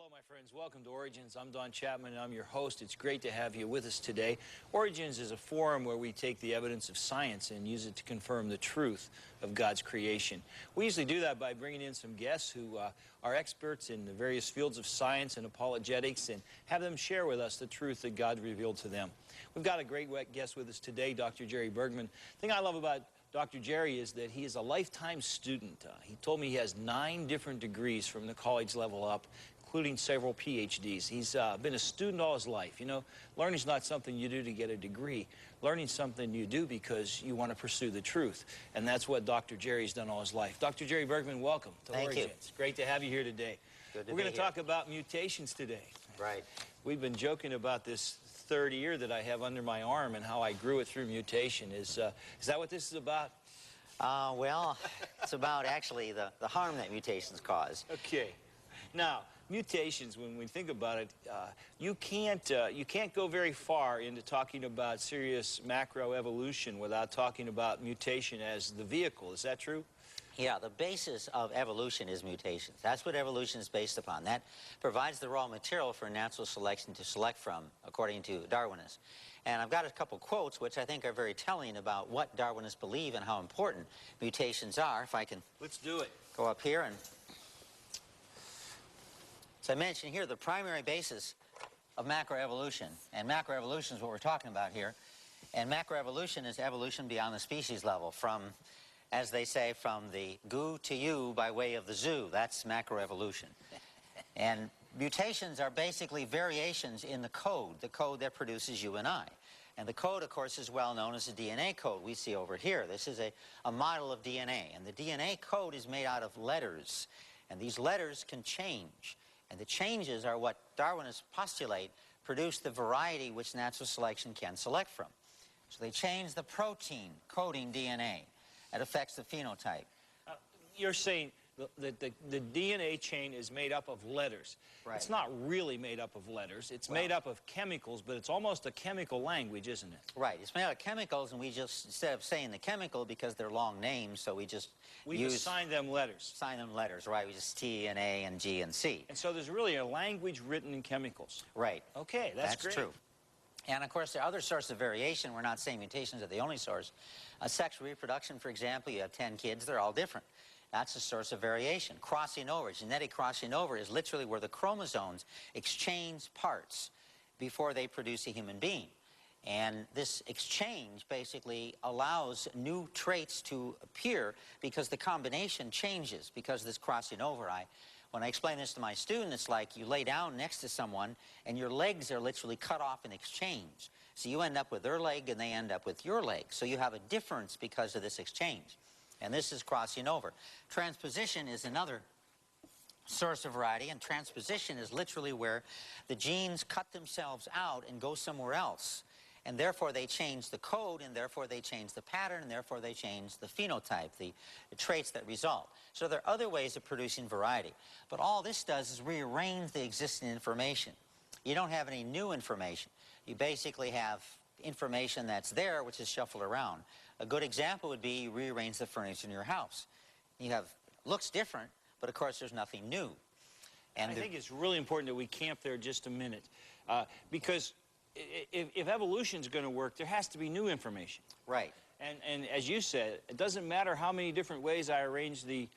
Hello, my friends. Welcome to Origins. I'm Don Chapman, and I'm your host. It's great to have you with us today. Origins is a forum where we take the evidence of science and use it to confirm the truth of God's creation. We usually do that by bringing in some guests who are experts in the various fields of science and apologetics and have them share with us the truth that God revealed to them. We've got a great guest with us today, Dr. Jerry Bergman. The thing I love about Dr. Jerry is that he is a lifetime student. He told me he has 9 different degrees from the college level up, including several PhDs. He's been a student all his life. You know, learning's not something you do to get a degree. Learning's something you do because you want to pursue the truth. And that's what Dr. Jerry's done all his life. Dr. Jerry Bergman, welcome to Origins. Thank you. It's great to have you here today. Good to We're going to talk about mutations today. Right. We've been joking about this third ear that I have under my arm and how I grew it through mutation. Is that what this is about? Well, it's about actually the harm that mutations cause. Okay. Now, mutations, when we think about it, you can't go very far into talking about serious macroevolution without talking about mutation as the vehicle. Is that true? Yeah, the basis of evolution is mutations. That's what evolution is based upon. That provides the raw material for natural selection to select from, according to Darwinists. And I've got a couple quotes which I think are very telling about what Darwinists believe and how important mutations are. If I can... Let's do it. Go up here and... As I mentioned here, the primary basis of macroevolution, and macroevolution is what we're talking about here, and macroevolution is evolution beyond the species level, from, as they say, from the goo to you by way of the zoo. That's macroevolution. And mutations are basically variations in the code that produces you and I. And the code, of course, is well known as the DNA code we see over here. This is a model of DNA, and the DNA code is made out of letters, and these letters can change. And the changes are what Darwinists postulate produce the variety which natural selection can select from. So they change the protein coding DNA. It affects the phenotype. You're saying the DNA chain is made up of letters. Right. It's not really made up of letters. It's made up of chemicals, but it's almost a chemical language, isn't it? Right. It's made out of chemicals, and we just, instead of saying the chemical, because they're long names, so we just assign them letters. Assign them letters, right. We just T and A and G and C. And so there's really a language written in chemicals. Right. Okay, that's great. True. And, of course, there are other sources of variation. We're not saying mutations are the only source. Sexual reproduction, for example, you have 10 kids, they're all different. That's a source of variation. Crossing over, genetic crossing over, is literally where the chromosomes exchange parts before they produce a human being. And this exchange basically allows new traits to appear because the combination changes because of this crossing over. When I explain this to my students, it's like you lay down next to someone and your legs are literally cut off in exchange. So you end up with their leg and they end up with your leg. So you have a difference because of this exchange. And this is crossing over. Transposition is another source of variety, and transposition is literally where the genes cut themselves out and go somewhere else. And therefore they change the code, and therefore they change the pattern, and therefore they change the phenotype, the traits that result. So there are other ways of producing variety. But all this does is rearrange the existing information. You don't have any new information. You basically have information that's there, which is shuffled around. A good example would be you rearrange the furniture in your house. You have, looks different, but of course there's nothing new. And I think it's really important that we camp there just a minute, because if evolution's going to work, there has to be new information. Right. And as you said, it doesn't matter how many different ways I arrange the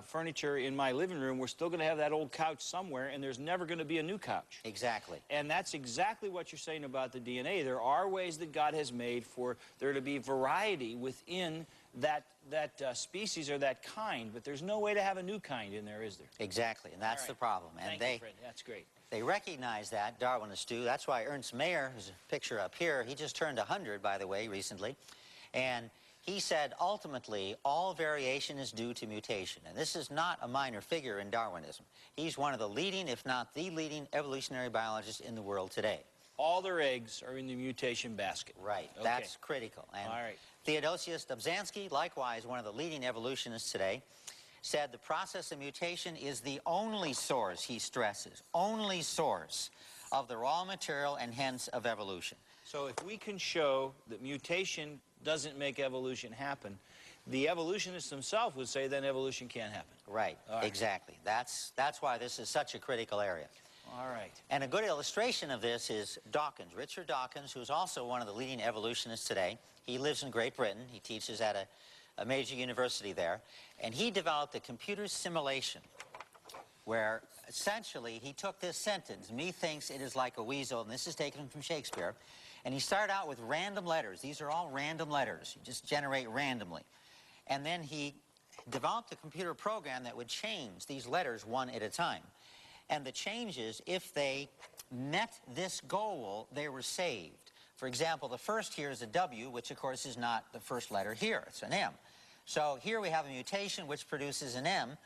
furniture in my living room, we're still going to have that old couch somewhere, and there's never going to be a new couch. Exactly. And that's exactly what you're saying about the DNA. There are ways that God has made for there to be variety within that species or that kind, but there's no way to have a new kind in there, is there? Exactly, and that's the problem. And Thank you, Fred. That's great. They recognize that, Darwinists do. That's why Ernst Mayr, who's a picture up here, he just turned 100, by the way, recently, and he said, ultimately, all variation is due to mutation. And this is not a minor figure in Darwinism. He's one of the leading, if not the leading, evolutionary biologists in the world today. All their eggs are in the mutation basket. Right. Okay. That's critical. And all right. Theodosius Dobzhansky, likewise one of the leading evolutionists today, said the process of mutation is the only source, he stresses, only source of the raw material and hence of evolution. So if we can show that mutation doesn't make evolution happen, the evolutionists themselves would say then evolution can't happen. Right, exactly. That's why this is such a critical area. All right. And a good illustration of this is Dawkins, Richard Dawkins, who's also one of the leading evolutionists today. He lives in Great Britain. He teaches at a major university there. And he developed a computer simulation where essentially he took this sentence, "Me thinks it is like a weasel," and this is taken from Shakespeare, and he started out with random letters. These are all random letters. You just generate randomly. And then he developed a computer program that would change these letters one at a time. And the changes, if they met this goal, they were saved. For example, the first here is a W, which of course is not the first letter here. It's an M. So here we have a mutation which produces an M,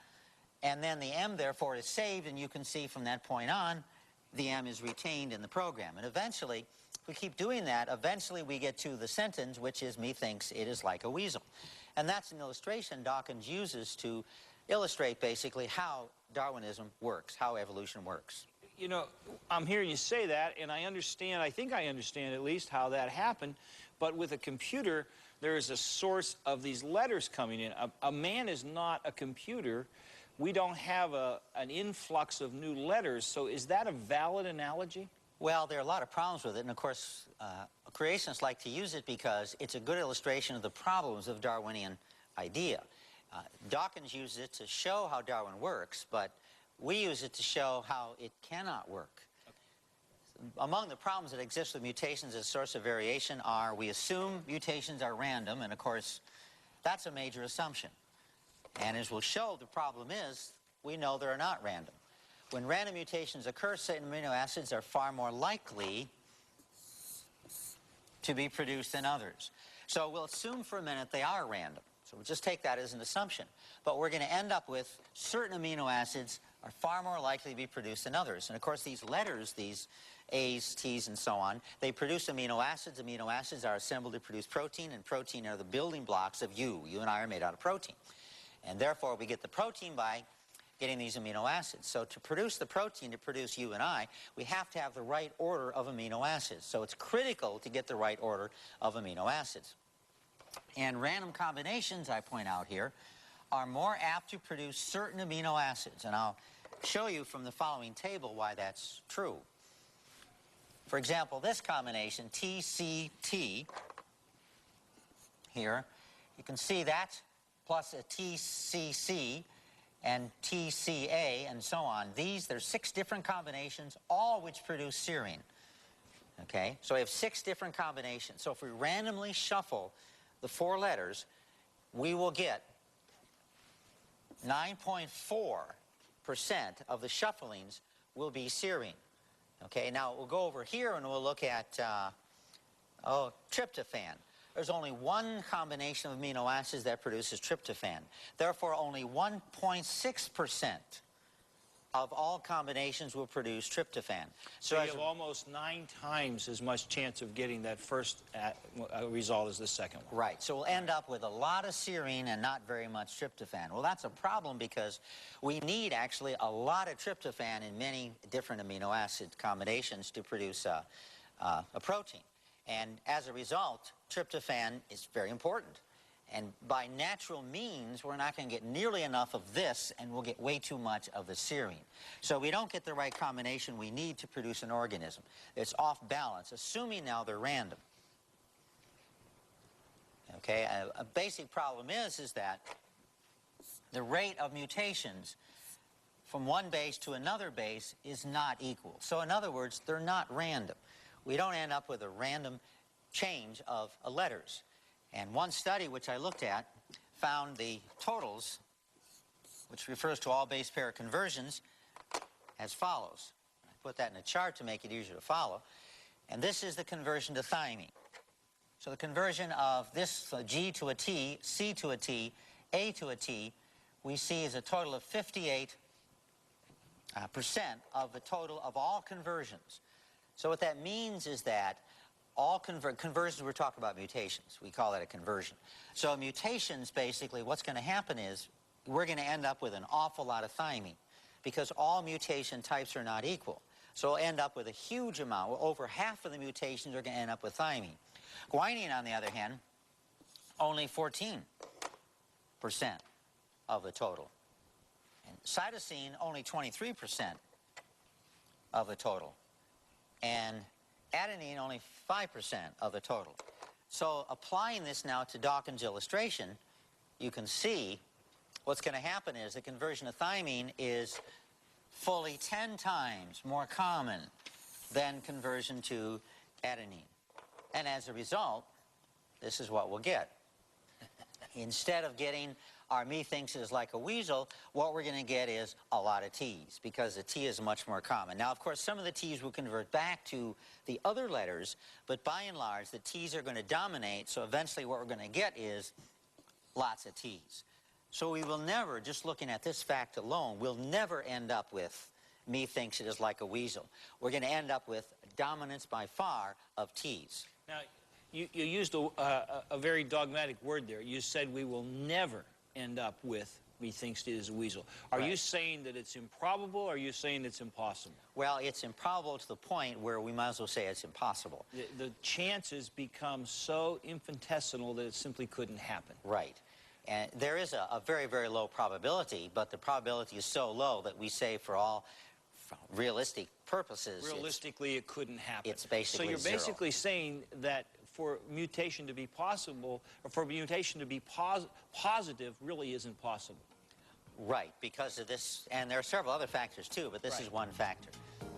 and then the M therefore is saved, and you can see from that point on, the M is retained in the program. And eventually, if we keep doing that, eventually we get to the sentence, which is, "Me thinks it is like a weasel." And that's an illustration Dawkins uses to illustrate basically how Darwinism works, how evolution works. You know, I'm hearing you say that, and I understand, I think I understand at least how that happened, but with a computer, there is a source of these letters coming in. A man is not a computer. We don't have an influx of new letters, so is that a valid analogy? Well, there are a lot of problems with it, and of course, creationists like to use it because it's a good illustration of the problems of Darwinian idea. Dawkins uses it to show how Darwin works, but we use it to show how it cannot work. Okay. Among the problems that exist with mutations as a source of variation are we assume mutations are random, and of course, that's a major assumption. And as we'll show, the problem is we know they're not random. When random mutations occur, certain amino acids are far more likely to be produced than others. So we'll assume for a minute they are random. So we'll just take that as an assumption. But we're going to end up with certain amino acids are far more likely to be produced than others. And of course, these letters, these A's, T's, and so on, they produce amino acids. Amino acids are assembled to produce protein, and protein are the building blocks of you. You and I are made out of protein. And therefore, we get the protein by getting these amino acids. So to produce the protein, to produce you and I, we have to have the right order of amino acids. So it's critical to get the right order of amino acids. And random combinations, I point out here, are more apt to produce certain amino acids. And I'll show you from the following table why that's true. For example, this combination, TCT, here, you can see that plus a TCC and TCA and so on. There's 6 different combinations, all which produce serine. Okay, so we have 6 different combinations. So if we randomly shuffle the 4 letters, we will get 9.4% of the shufflings will be serine. Okay, now we'll go over here and we'll look at tryptophan. There's only one combination of amino acids that produces tryptophan. Therefore, only 1.6% of all combinations will produce tryptophan. So you have almost 9 times as much chance of getting that first result as the second one. Right. So we'll end up with a lot of serine and not very much tryptophan. Well, that's a problem because we need actually a lot of tryptophan in many different amino acid combinations to produce a protein. And as a result, tryptophan is very important. And by natural means, we're not going to get nearly enough of this, and we'll get way too much of the serine. So we don't get the right combination we need to produce an organism. It's off balance, assuming now they're random. Okay, a basic problem is that the rate of mutations from one base to another base is not equal. So in other words, they're not random. We don't end up with a random change of letters. And one study which I looked at found the totals, which refers to all base pair conversions, as follows. I put that in a chart to make it easier to follow. And this is the conversion to thymine. So the conversion of this G to a T, C to a T, A to a T, we see is a total of 58% of the total of all conversions. So what that means is that all conversions, we're talking about mutations. We call that a conversion. So mutations, basically, what's going to happen is we're going to end up with an awful lot of thymine because all mutation types are not equal. So we'll end up with a huge amount. Well, over half of the mutations are going to end up with thymine. Guanine, on the other hand, only 14% of the total. And cytosine, only 23%. of the total. And adenine only 5% of the total. So applying this now to Dawkins' illustration, you can see what's going to happen is the conversion of thymine is fully 10 times more common than conversion to adenine. And as a result, this is what we'll get. Instead of getting our me thinks it is like a weasel, what we're going to get is a lot of T's, because the T is much more common. Now, of course, some of the T's will convert back to the other letters, but by and large, the T's are going to dominate, so eventually what we're going to get is lots of T's. So we will never, just looking at this fact alone, we'll never end up with me thinks it is like a weasel. We're going to end up with dominance by far of T's. Now, you used a very dogmatic word there. You said we will never end up with me thinks it is a weasel. Are you saying that it's improbable, or are you saying it's impossible? Well, it's improbable to the point where we might as well say it's impossible. The chances become so infinitesimal that it simply couldn't happen. Right. And there is a very, very low probability, but the probability is so low that we say for all realistic purposes, realistically, it couldn't happen. It's basically so you're zero. basically saying that for mutation to be possible, or for mutation to be positive, really isn't possible. Right, because of this, and there are several other factors too, but this is one factor.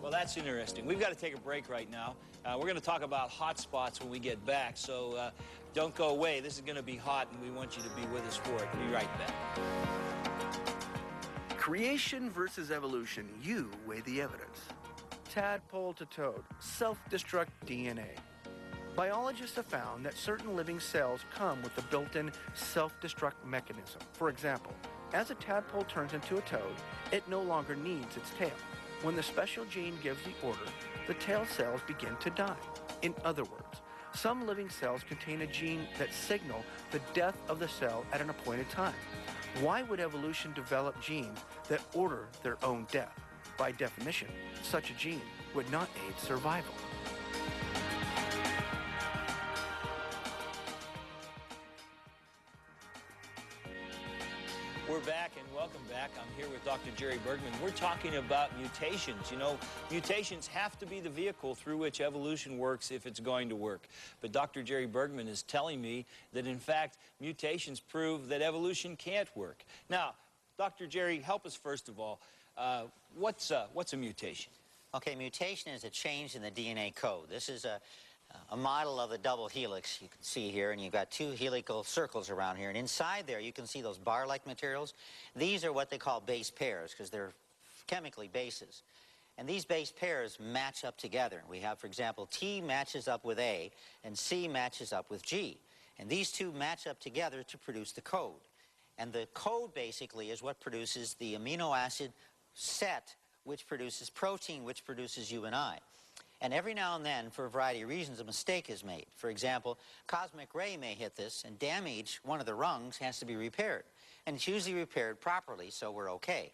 Well, that's interesting. We've got to take a break right now. We're going to talk about hot spots when we get back, so don't go away. This is going to be hot, and we want you to be with us for it. Be right back. Creation versus evolution. You weigh the evidence. Tadpole to toad. Self-destruct DNA. Biologists have found that certain living cells come with a built-in self-destruct mechanism. For example, as a tadpole turns into a toad, it no longer needs its tail. When the special gene gives the order, the tail cells begin to die. In other words, some living cells contain a gene that signal the death of the cell at an appointed time. Why would evolution develop genes that order their own death? By definition, such a gene would not aid survival. We're back, and welcome back. I'm here with Dr. Jerry Bergman. We're talking about mutations. You know, mutations have to be the vehicle through which evolution works if it's going to work. But Dr. Jerry Bergman is telling me that, in fact, mutations prove that evolution can't work. Now, Dr. Jerry, help us first of all. What's a mutation? Okay, mutation is a change in the DNA code. This is a model of the double helix you can see here, and you've got two helical circles around here, and inside there you can see those bar-like materials. These are what they call base pairs because they're chemically bases, and these base pairs match up together. We have, for example, T matches up with A and C matches up with G, and these two match up together to produce the code, and the code basically is what produces the amino acid set which produces protein, which produces you and I. And every now and then, for a variety of reasons, a mistake is made. For example, cosmic ray may hit this and damage one of the rungs, has to be repaired. And it's usually repaired properly, so we're okay.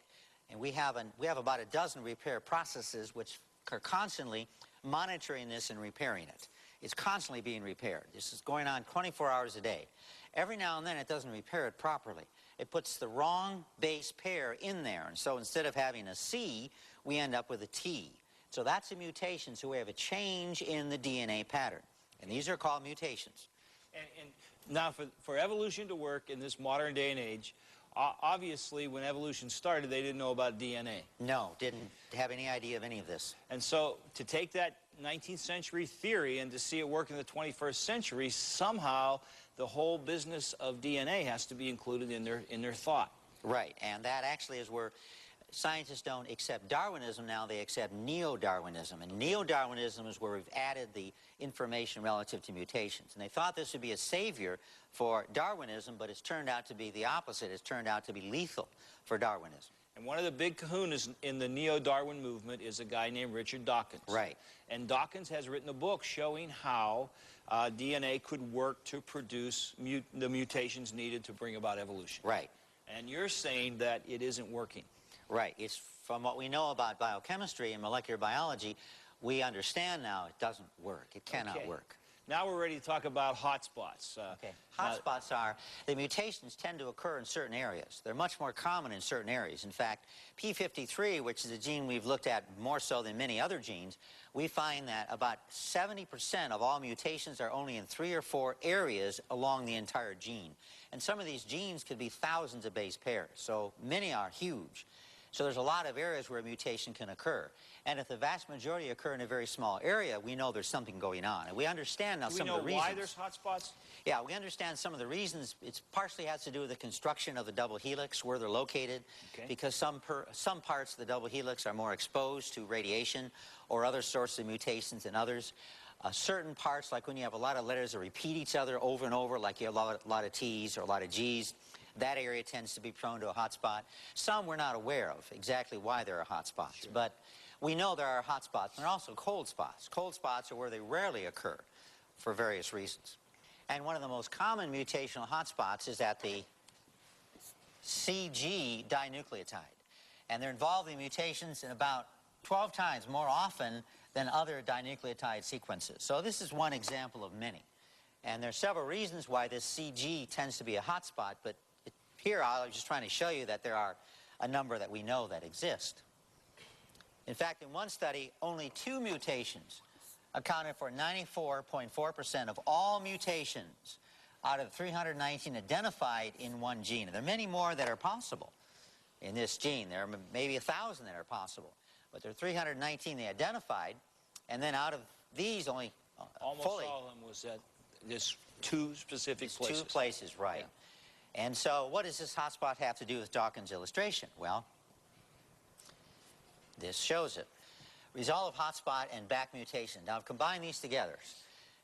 And we have about a dozen repair processes which are constantly monitoring this and repairing it. It's constantly being repaired. This is going on 24 hours a day. Every now and then it doesn't repair it properly. It puts the wrong base pair in there, and so instead of having a C, we end up with a T. So that's a mutation, so we have a change in the DNA pattern. And these are called mutations. And now, for evolution to work in this modern day and age, obviously, when evolution started, they didn't know about DNA. No, didn't have any idea of any of this. And so, to take that 19th century theory and to see it work in the 21st century, somehow the whole business of DNA has to be included in their thought. Right, and that actually is where scientists don't accept Darwinism now, they accept neo-Darwinism. And neo-Darwinism is where we've added the information relative to mutations. And they thought this would be a savior for Darwinism, but it's turned out to be the opposite. It's turned out to be lethal for Darwinism. And one of the big kahunas in the neo-Darwin movement is a guy named Richard Dawkins. Right. And Dawkins has written a book showing how DNA could work to produce the mutations needed to bring about evolution. Right. And you're saying that it isn't working. Right. It's from what we know about biochemistry and molecular biology, we understand now it doesn't work. It cannot work. Now we're ready to talk about hotspots. Okay. Hotspots are, the mutations tend to occur in certain areas. They're much more common in certain areas. In fact, P53, which is a gene we've looked at more so than many other genes, we find that about 70% of all mutations are only in 3 or 4 areas along the entire gene. And some of these genes could be thousands of base pairs, so many are huge. So there's a lot of areas where a mutation can occur. And if the vast majority occur in a very small area, we know there's something going on. And we understand now some of the reasons. Do we know why there's hotspots? Yeah, we understand some of the reasons. It partially has to do with the construction of the double helix, where they're located, because some parts of the double helix are more exposed to radiation or other sources of mutations than others. Certain parts, like when you have a lot of letters that repeat each other over and over, like you have a lot of T's or a lot of G's, that area tends to be prone to a hotspot. Some we're not aware of exactly why there are hotspots, sure, but we know there are hotspots. There are also cold spots. Cold spots are where they rarely occur for various reasons. And one of the most common mutational hotspots is at the CG dinucleotide. And they're involved in mutations in about 12 times more often than other dinucleotide sequences. So this is one example of many. And there are several reasons why this CG tends to be a hotspot, but here I was just trying to show you that there are a number that we know that exist. In fact, in one study, only 2 mutations accounted for 94.4% of all mutations out of 319 identified in one gene. And there are many more that are possible in this gene. There are maybe 1,000 that are possible. But there are 319 they identified, and then out of these only almost all of them was at this 2 specific places. 2 places, right. Yeah. And so what does this hotspot have to do with Dawkins' illustration? Well, this shows it. Result of hotspot and back mutation. Now, I've combined these together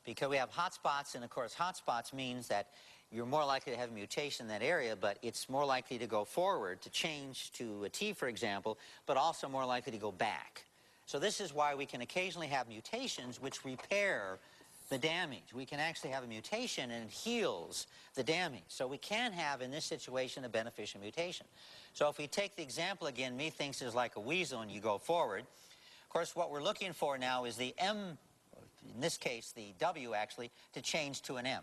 because we have hotspots, and of course, hotspots means that you're more likely to have a mutation in that area, but it's more likely to go forward, to change to a T, for example, but also more likely to go back. So this is why we can occasionally have mutations which repair the damage. We can actually have a mutation and it heals the damage. So we can have, in this situation, a beneficial mutation. So if we take the example again, methinks is like a weasel and you go forward. Of course, what we're looking for now is the M, in this case, the W actually, to change to an M.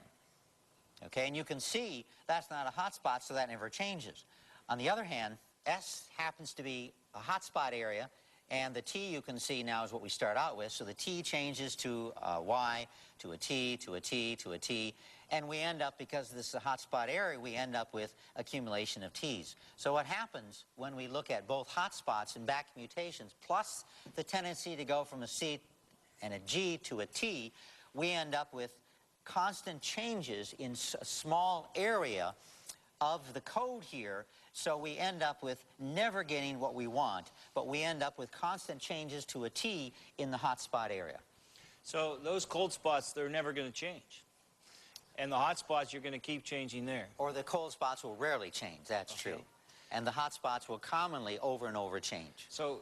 Okay, and you can see that's not a hotspot, so that never changes. On the other hand, S happens to be a hotspot area, and the T you can see now is what we start out with. So the T changes to a Y, to a T, to a T, to a T. And we end up, because this is a hotspot area, we end up with accumulation of T's. So what happens when we look at both hotspots and back mutations, plus the tendency to go from a C and a G to a T, we end up with constant changes in a small area of the code here. So we end up with never getting what we want, but we end up with constant changes to a T in the hotspot area. So those cold spots, they're never going to change. And the hot spots, you're going to keep changing there. Or the cold spots will rarely change, that's true. And the hot spots will commonly over and over change. So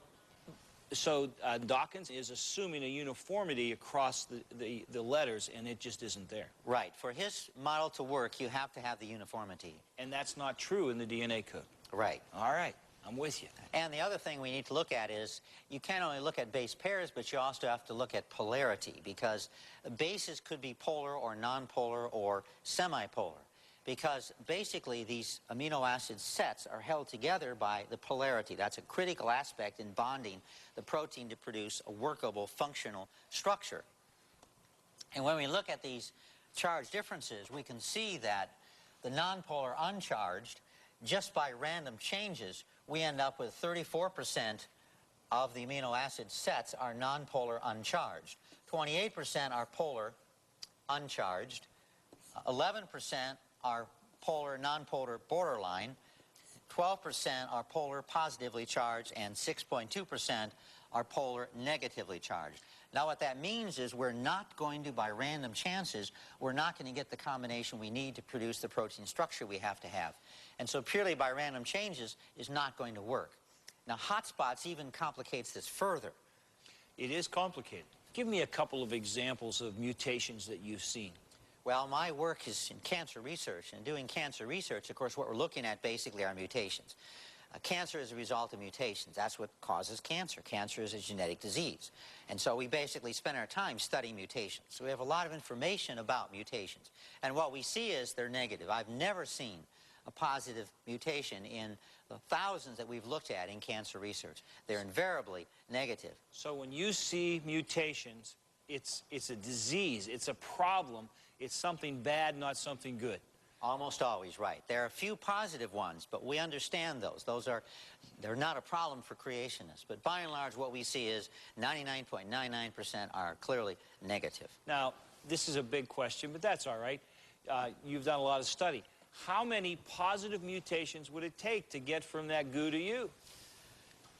Dawkins is assuming a uniformity across the letters, and it just isn't there. Right. For his model to work, you have to have the uniformity. And that's not true in the DNA code. Right. All right. I'm with you. And the other thing we need to look at is you can't only look at base pairs, but you also have to look at polarity, because bases could be polar or nonpolar or semipolar, because basically these amino acid sets are held together by the polarity. That's a critical aspect in bonding the protein to produce a workable, functional structure. And when we look at these charge differences, we can see that the nonpolar uncharged, just by random changes, we end up with 34% of the amino acid sets are nonpolar uncharged. 28% are polar uncharged. 11% are polar, nonpolar borderline. 12% are polar positively charged, and 6.2% are polar negatively charged. Now what that means is we're not going to, by random chances, we're not going to get the combination we need to produce the protein structure we have to have. And so purely by random changes is not going to work. Now hotspots even complicates this further. It is complicated. Give me a couple of examples of mutations that you've seen. Well, my work is in cancer research, and doing cancer research, of course, what we're looking at basically are mutations. Cancer is a result of mutations. That's what causes cancer. Cancer is a genetic disease. And so we basically spend our time studying mutations. So we have a lot of information about mutations. And what we see is they're negative. I've never seen a positive mutation in the thousands that we've looked at in cancer research. They're invariably negative. So when you see mutations, it's a disease, it's a problem, it's something bad, not something good. Almost always right. There are a few positive ones, but we understand those. They're not a problem for creationists. But by and large, what we see is 99.99% are clearly negative. Now, this is a big question, but that's all right. You've done a lot of study. How many positive mutations would it take to get from that goo to you?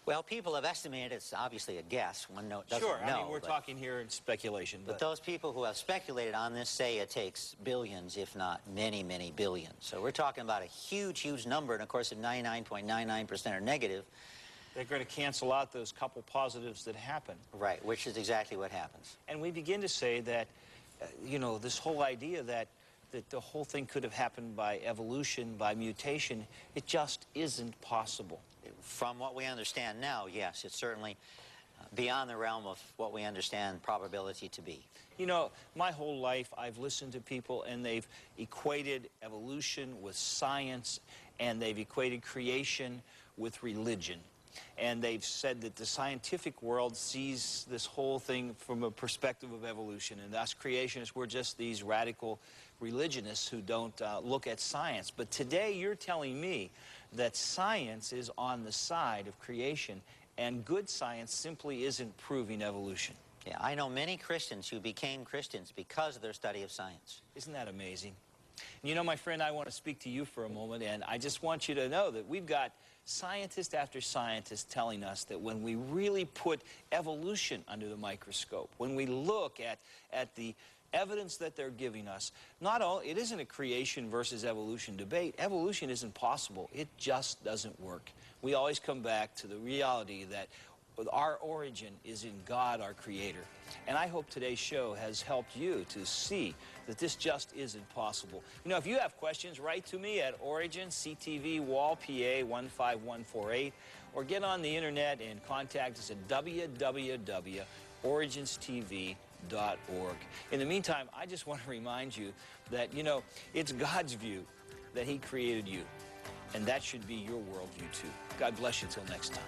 Well, people have estimated, it's obviously a guess, one doesn't know. Sure, I mean, we're talking here in speculation. But those people who have speculated on this say it takes billions, if not many, many billions. So we're talking about a huge, huge number, and of course, if 99.99% are negative. They're going to cancel out those couple positives that happen. Right, which is exactly what happens. And we begin to say that, you know, this whole idea that the whole thing could have happened by evolution, by mutation, it just isn't possible. From what we understand now, yes, it's certainly beyond the realm of what we understand probability to be. You know, my whole life I've listened to people and they've equated evolution with science and they've equated creation with religion. And they've said that the scientific world sees this whole thing from a perspective of evolution, and us creationists, we're just these radical religionists who don't look at science. But today you're telling me that science is on the side of creation, and good science simply isn't proving evolution. Yeah, I know many Christians who became Christians because of their study of science. Isn't that amazing? You know, my friend, I want to speak to you for a moment, and I just want you to know that we've got scientist after scientist telling us that when we really put evolution under the microscope, when we look at the evidence that they're giving us, it isn't a creation versus evolution debate. Evolution isn't possible. It just doesn't work. We always come back to the reality that our origin is in God, our Creator. And I hope today's show has helped you to see that this just isn't possible. You know, if you have questions, write to me at Origin, CTV, Wall, PA, 15148, or get on the internet and contact us at www.originstv.org. In the meantime, I just want to remind you that, you know, it's God's view that He created you, and that should be your worldview too. God bless you till next time.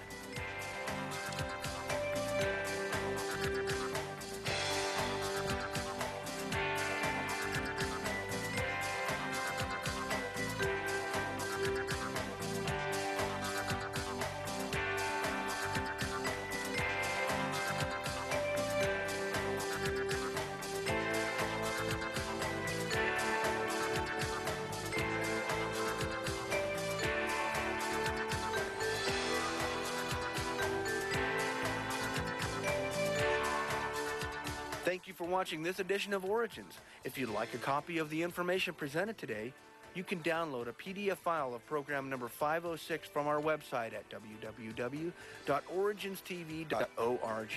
Thank you for watching this edition of Origins. If you'd like a copy of the information presented today, you can download a PDF file of program number 506 from our website at www.originstv.org.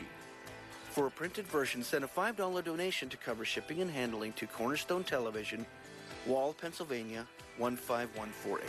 For a printed version, send a $5 donation to cover shipping and handling to Cornerstone Television, Wall, Pennsylvania, 15148.